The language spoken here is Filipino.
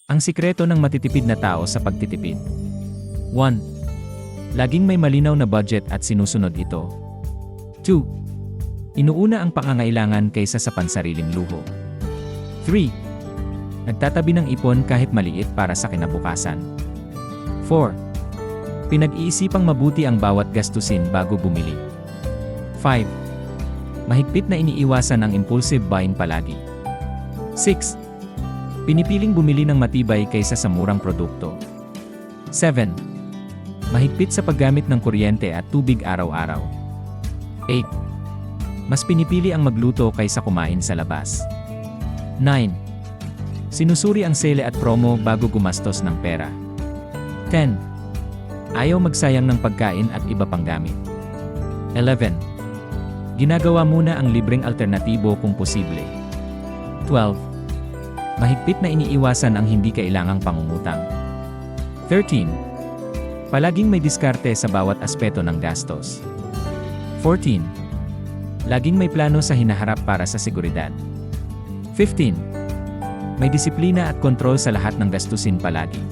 Ang sikreto ng matitipid na tao sa pagtitipid. 1. Laging may malinaw na budget at sinusunod ito. 2. Inuuna ang pangangailangan kaysa sa pansariling luho. 3. Nagtatabi ng ipon kahit maliit para sa kinabukasan. 4. Pinag-iisipang mabuti ang bawat gastusin bago bumili. 5. Mahigpit na iniiwasan ang impulsive buying palagi. 6. Pinipiling bumili ng matibay kaysa sa murang produkto. 7. Mahigpit sa paggamit ng kuryente at tubig araw-araw. 8. Mas pinipili ang magluto kaysa kumain sa labas. 9. Sinusuri ang sale at promo bago gumastos ng pera. 10. Ayaw magsayang ng pagkain at iba pang gamit. 11. Ginagawa muna ang libreng alternatibo kung posible. 12. Mahigpit na iniiwasan ang hindi kailangang pangungutang. 13. Palaging may diskarte sa bawat aspeto ng gastos. 14. Laging may plano sa hinaharap para sa seguridad. 15. May disiplina at kontrol sa lahat ng gastusin palagi.